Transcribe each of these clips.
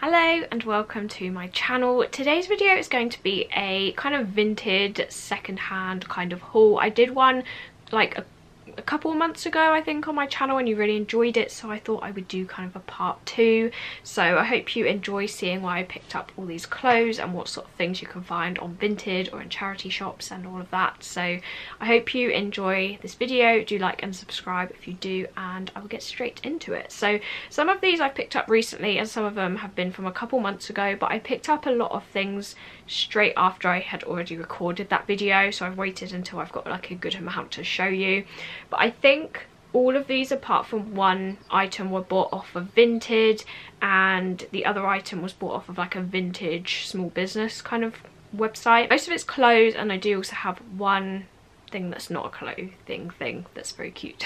Hello and welcome to my channel. Today's video is going to be a kind of vintage second-hand kind of haul. I did one like a couple of months ago, I think, on my channel and you really enjoyed it, so I thought I would do kind of a part 2. So I hope you enjoy seeing why I picked up all these clothes and what sort of things you can find on Vinted or in charity shops and all of that. So I hope you enjoy this video. Do like and subscribe if you do, and I will get straight into it. So some of these I picked up recently and some of them have been from a couple months ago, but I picked up a lot of things straight after I had already recorded that video, so I've waited until I've got like a good amount to show you. But I think all of these apart from one item were bought off of Vinted, and the other item was bought off of like a vintage small business kind of website. Most of it's clothes, and I do also have one thing that's not a clothing thing that's very cute.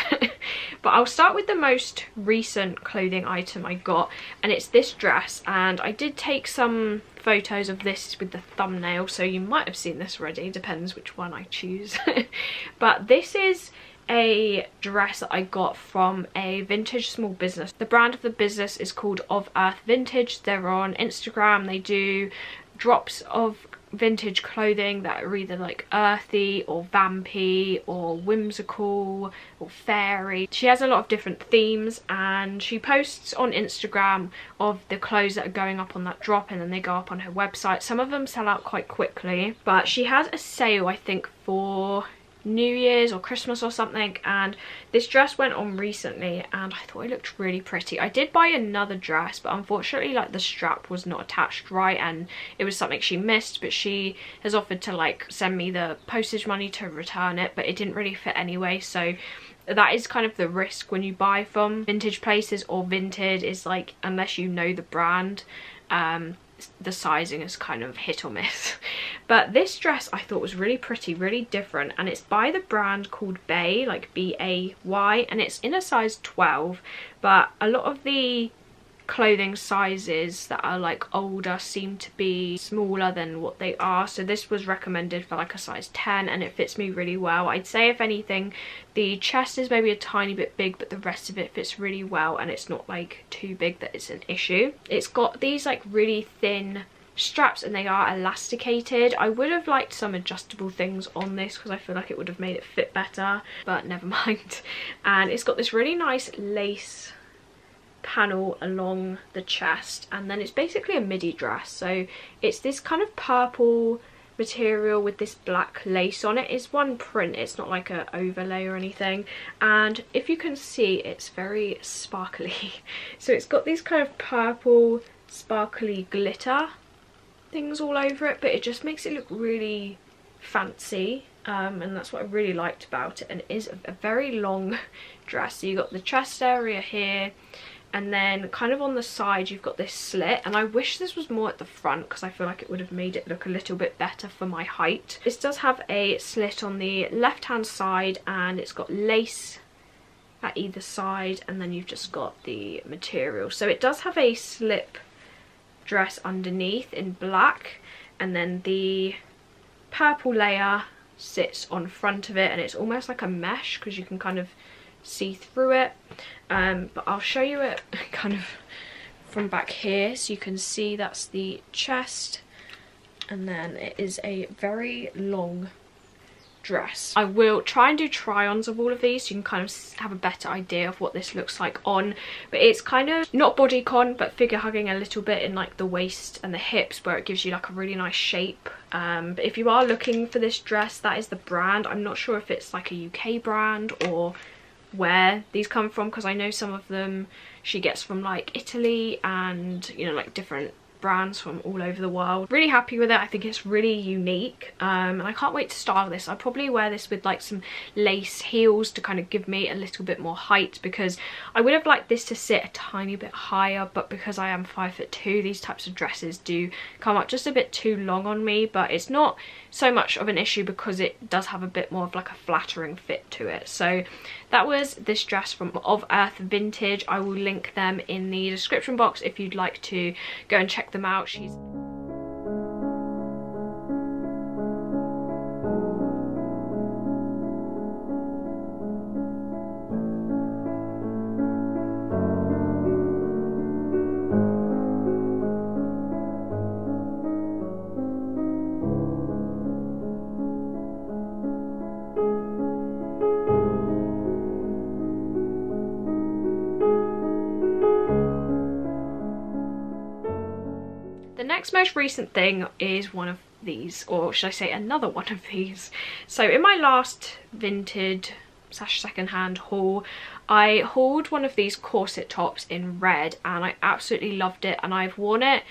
But I'll start with the most recent clothing item I got, and it's this dress. And I did take some photos of this with the thumbnail, so you might have seen this already, depends which one I choose. But this is a dress that I got from a vintage small business. The brand of the business is called Of Earth Vintage. They're on Instagram. They do drops of vintage clothing that are either like earthy or vampy or whimsical or fairy. She has a lot of different themes, and she posts on Instagram of the clothes that are going up on that drop, and then they go up on her website. Some of them sell out quite quickly, but she has a sale, I think, for New Year's or Christmas or something, and this dress went on recently and I thought it looked really pretty. I did buy another dress, but unfortunately like the strap was not attached right, and it was something she missed, but she has offered to like send me the postage money to return it, but it didn't really fit anyway. So that is kind of the risk when you buy from vintage places or Vinted, is like, unless you know the brand, the sizing is kind of hit or miss. But this dress I thought was really pretty, really different, and it's by the brand called Bay, like B-A-Y, and it's in a size 12, but a lot of the clothing sizes that are like older seem to be smaller than what they are, so this was recommended for like a size 10 and it fits me really well. I'd say if anything the chest is maybe a tiny bit big, but the rest of it fits really well and it's not like too big that it's an issue. It's got these like really thin straps and they are elasticated. I would have liked some adjustable things on this because I feel like it would have made it fit better, but never mind. And it's got this really nice lace panel along the chest, and then it's basically a midi dress, so it's this kind of purple material with this black lace on it. It's one print, it's not like a overlay or anything, and if you can see it's very sparkly. So it's got these kind of purple sparkly glitter things all over it, but it just makes it look really fancy, and that's what I really liked about it. And it is a very long dress, so you got the chest area here, and then kind of on the side you've got this slit, and I wish this was more at the front because I feel like it would have made it look a little bit better for my height. This does have a slit on the left hand side, and it's got lace at either side, and then you've just got the material. So it does have a slip dress underneath in black, and then the purple layer sits on front of it, and it's almost like a mesh because you can kind of see through it. But I'll show you it kind of from back here, so you can see that's the chest, and then it is a very long dress. I will try and do try-ons of all of these so you can kind of have a better idea of what this looks like on, but it's kind of not bodycon but figure hugging a little bit in like the waist and the hips, where it gives you like a really nice shape. But if you are looking for this dress, that is the brand. I'm not sure if it's like a UK brand or where these come from, because I know some of them she gets from like Italy and, you know, like different brands from all over the world. Really happy with it. I think it's really unique, and I can't wait to style this. I'll probably wear this with like some lace heels to kind of give me a little bit more height, because I would have liked this to sit a tiny bit higher, but because I am 5'2", these types of dresses do come up just a bit too long on me. But it's not so much of an issue because it does have a bit more of like a flattering fit to it. So that was this dress from Of Earth Vintage. I will link them in the description box if you'd like to go and check them out. next most recent thing is one of these, or should I say another one of these. So in my last Vinted / secondhand haul, I hauled one of these corset tops in red and I absolutely loved it, and I've worn it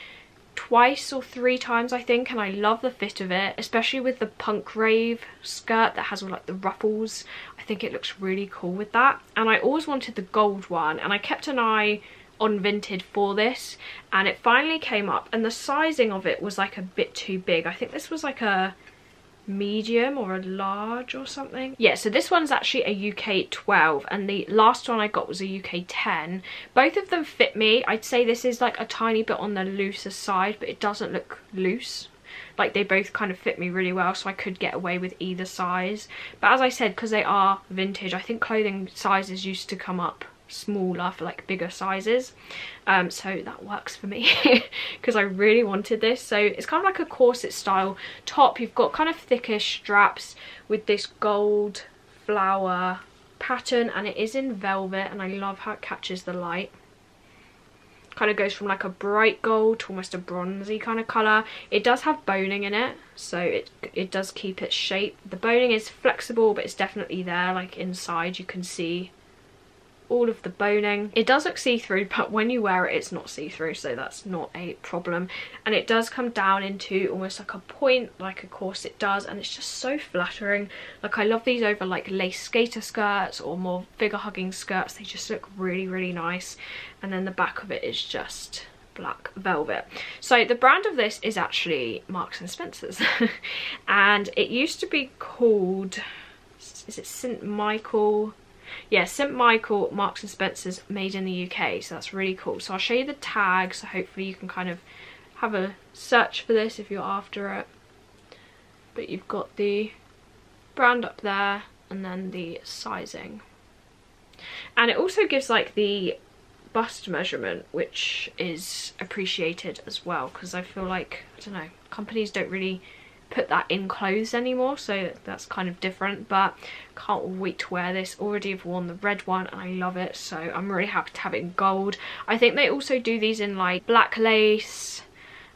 twice or 3 times I think, and I love the fit of it, especially with the punk rave skirt that has all like the ruffles. I think it looks really cool with that, and I always wanted the gold one, and I kept an eye on Vinted for this, and it finally came up, and the sizing of it was like a bit too big. I think this was like a medium or a large or something. Yeah, so this one's actually a UK 12 and the last one I got was a UK 10. Both of them fit me. I'd say this is like a tiny bit on the looser side, but it doesn't look loose. Like they both kind of fit me really well, so I could get away with either size. But as I said, because they are vintage, I think clothing sizes used to come up smaller for like bigger sizes, so that works for me because I really wanted this. So it's kind of like a corset style top. You've got kind of thickish straps with this gold flower pattern, and it is in velvet, and I love how it catches the light. Kind of goes from like a bright gold to almost a bronzy kind of colour. It does have boning in it, so it does keep its shape. The boning is flexible, but it's definitely there. Like inside you can see all of the boning. It does look see-through, but when you wear it it's not see-through, so that's not a problem. And it does come down into almost like a point like a corset does, and it's just so flattering. Like I love these over like lace skater skirts or more figure hugging skirts. They just look really, really nice. And then the back of it is just black velvet. So the brand of this is actually Marks and Spencer's and it used to be called, is it St. Michael? Yeah, St. Michael Marks and Spencer's, made in the UK, so that's really cool. So I'll show you the tag, so hopefully you can kind of have a search for this if you're after it. But you've got the brand up there and then the sizing. And it also gives like the bust measurement, which is appreciated as well, because I feel like, I don't know, companies don't really put that in clothes anymore, so that's kind of different. But can't wait to wear this. Already have worn the red one and I love it, so I'm really happy to have it in gold. I think they also do these in like black lace,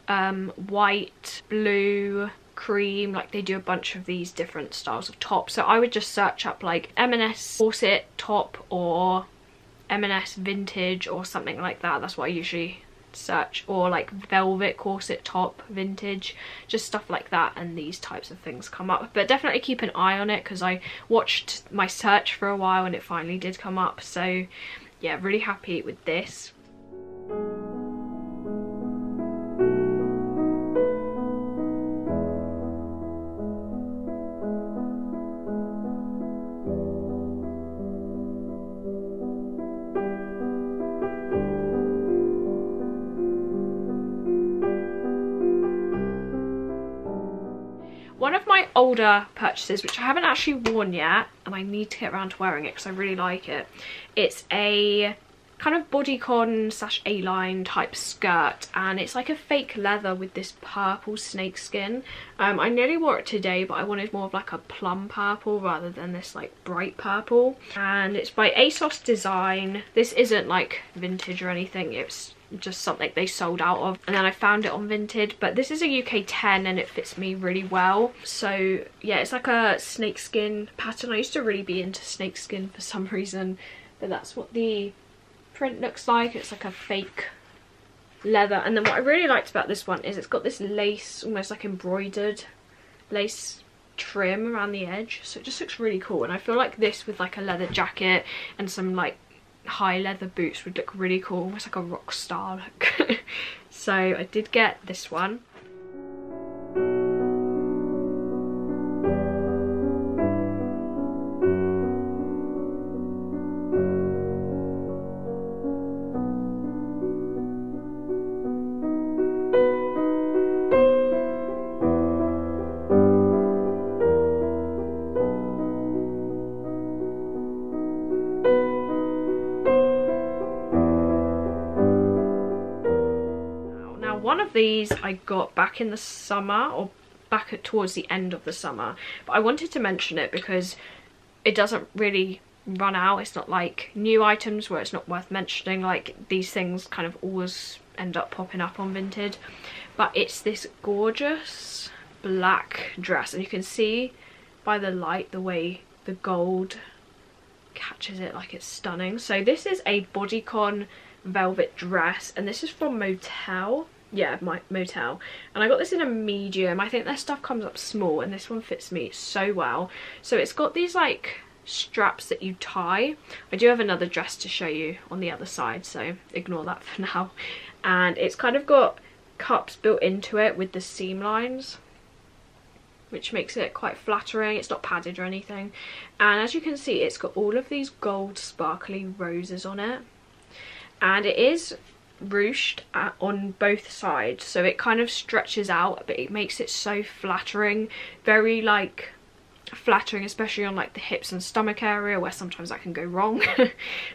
white, blue, cream. Like they do a bunch of these different styles of tops, so I would just search up like M&S corset top or M&S vintage or something like that. That's what I usually search, or like velvet corset top vintage, just stuff like that, and these types of things come up. But definitely keep an eye on it, because I watched my search for a while and it finally did come up. So yeah, really happy with this. One of my older purchases, which I haven't actually worn yet, and I need to get around to wearing it because I really like it. It's a kind of bodycon / A-line type skirt, and it's like a fake leather with this purple snake skin. I nearly wore it today, but I wanted more of like a plum purple rather than this like bright purple. And it's by Asos Design. This isn't like vintage or anything, it's just something they sold out of, and then I found it on Vinted. But this is a UK 10 and it fits me really well. So yeah, it's like a snakeskin pattern. I used to really be into snakeskin for some reason, but that's what the print looks like. It's like a fake leather. And then what I really liked about this one is it's got this lace, almost like embroidered lace trim around the edge, so it just looks really cool. And I feel like this with like a leather jacket and some like high leather boots would look really cool, almost like a rock star look. So I did get this one. One of these I got back in the summer, or back towards the end of the summer, but I wanted to mention it because it doesn't really run out. It's not like new items where it's not worth mentioning. Like these things kind of always end up popping up on Vinted. But it's this gorgeous black dress, and you can see by the light the way the gold catches it, like it's stunning. So this is a bodycon velvet dress, and this is from Motel. Yeah, Motel, and I got this in a medium. I think their stuff comes up small, and this one fits me so well. So it's got these like straps that you tie. I do have another dress to show you on the other side, so ignore that for now. And it's kind of got cups built into it with the seam lines, which makes it quite flattering. It's not padded or anything, and as you can see, it's got all of these gold sparkly roses on it, and it is ruched on both sides, so it kind of stretches out, but it makes it so flattering, very like flattering, especially on like the hips and stomach area where sometimes that can go wrong.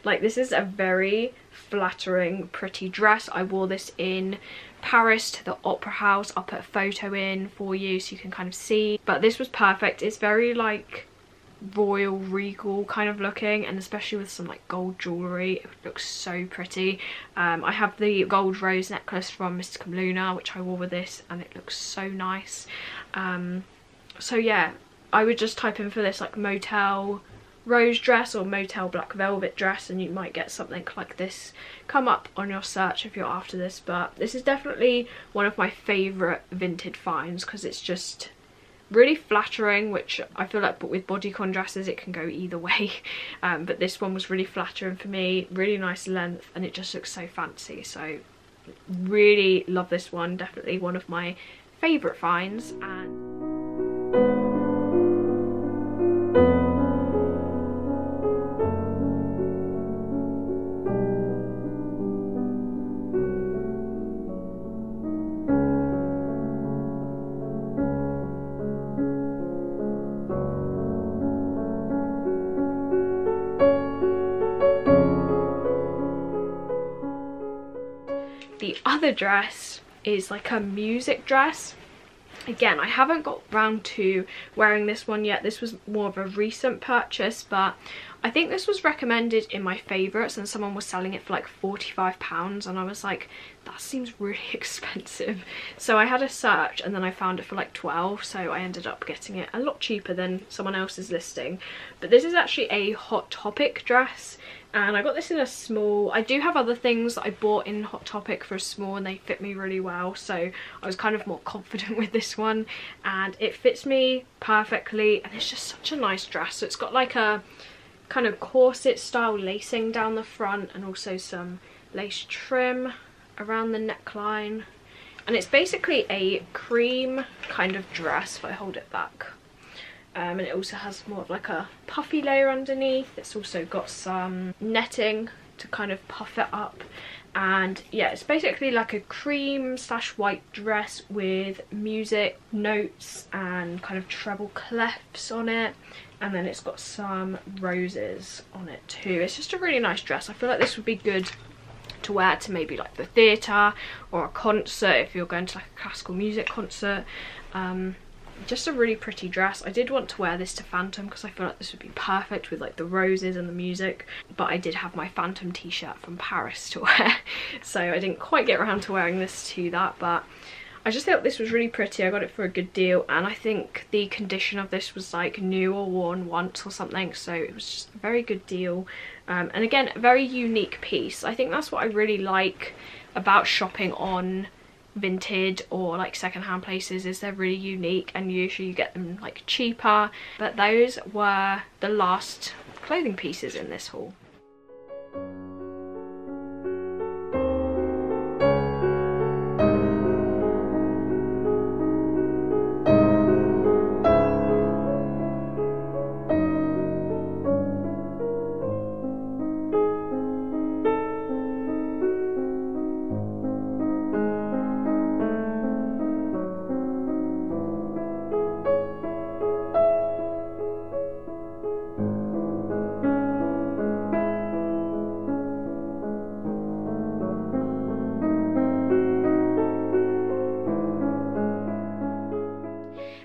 Like, this is a very flattering, pretty dress. I wore this in Paris to the Opera House. I'll put a photo in for you so you can kind of see, but this was perfect. It's very like royal regal kind of looking, and especially with some like gold jewellery, it looks so pretty. I have the gold rose necklace from Mysticum Luna, which I wore with this, and it looks so nice. So yeah, I would just type in for this like Motel rose dress or Motel black velvet dress, and you might get something like this come up on your search if you're after this. But this is definitely one of my favourite Vinted finds because it's just really flattering, which I feel like with bodycon dresses it can go either way, but this one was really flattering for me, really nice length, and it just looks so fancy. So really love this one, definitely one of my favourite finds. And the other dress is like a music dress. Again, I haven't got round to wearing this one yet. This was more of a recent purchase, but I think this was recommended in my favourites, and someone was selling it for like £45, and I was like, that seems really expensive. So I had a search, and then I found it for like 12, so I ended up getting it a lot cheaper than someone else's listing. But this is actually a Hot Topic dress, and I got this in a small. I do have other things that I bought in Hot Topic for a small, and they fit me really well, so I was kind of more confident with this one, and it fits me perfectly, and it's just such a nice dress. So it's got like a kind of corset style lacing down the front, and also some lace trim around the neckline, and it's basically a cream kind of dress if I hold it back. And it also has more of like a puffy layer underneath. It's also got some netting to kind of puff it up, and yeah, it's basically like a cream slash white dress with music notes and kind of treble clefs on it, and then it's got some roses on it too. It's just a really nice dress. I feel like this would be good to wear to maybe like the theatre or a concert if you're going to like a classical music concert. Just a really pretty dress. I did want to wear this to Phantom because I feel like this would be perfect with like the roses and the music, but I did have my Phantom t-shirt from Paris to wear, so I didn't quite get around to wearing this to that. But I just thought this was really pretty. I got it for a good deal, and I think the condition of this was like new or worn once or something, so it was just a very good deal. And again, a very unique piece. I think that's what I really like about shopping on Vinted or like secondhand places, is they're really unique, and usually you get them like cheaper. But those were the last clothing pieces in this haul.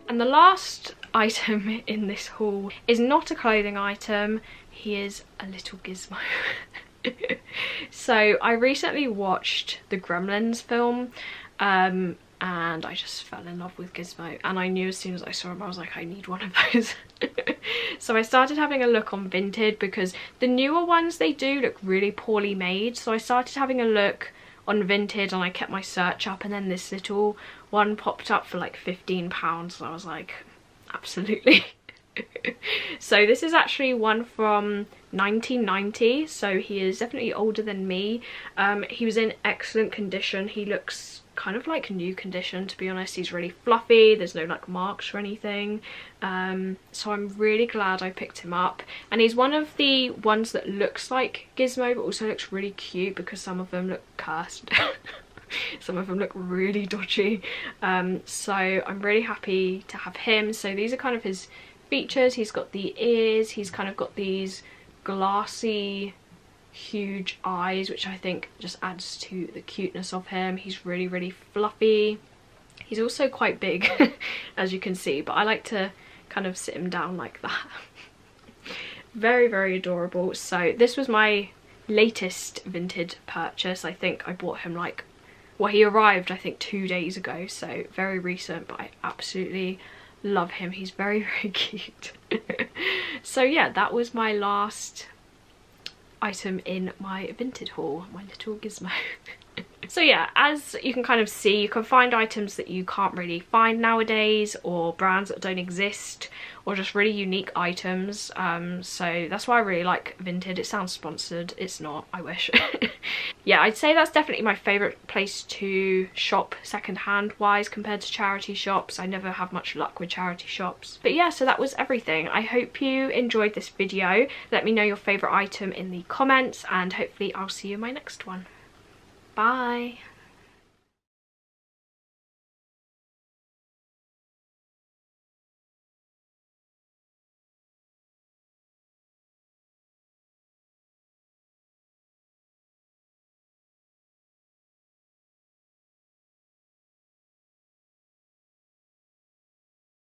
And the last item in this haul is not a clothing item. He is a little gizmo. So So I recently watched the Gremlins film, and I just fell in love with Gizmo, and I knew as soon as I saw him I was like, I need one of those. So I started having a look on Vinted because the newer ones they do look really poorly made, so I started having a look on Vinted and I kept my search up, and then this little one popped up for like £15 and I was like, absolutely. So this is actually one from 1990, so he is definitely older than me. He was in excellent condition. He looks kind of like new condition, to be honest. He's really fluffy, there's no like marks or anything, so I'm really glad I picked him up. And he's one of the ones that looks like Gizmo but also looks really cute, because some of them look cursed. Some of them look really dodgy, so I'm really happy to have him. So these are kind of his features. He's got the ears, he's kind of got these glassy huge eyes, which I think just adds to the cuteness of him. He's really, really fluffy. He's also quite big, as you can see, but I like to kind of sit him down like that. Very, very adorable. So this was my latest Vinted purchase. I think I bought him like, well, he arrived I think 2 days ago, so very recent, but I absolutely love him. He's very, very cute. So yeah, that was my last item in my Vinted haul, my little Gizmo. So yeah, as you can kind of see, you can find items that you can't really find nowadays, or brands that don't exist, or just really unique items. So that's why I really like Vinted. It sounds sponsored, it's not, I wish. Yeah, I'd say that's definitely my favourite place to shop secondhand wise compared to charity shops. I never have much luck with charity shops. But yeah, so that was everything. I hope you enjoyed this video. Let me know your favourite item in the comments, and hopefully I'll see you in my next one. Bye.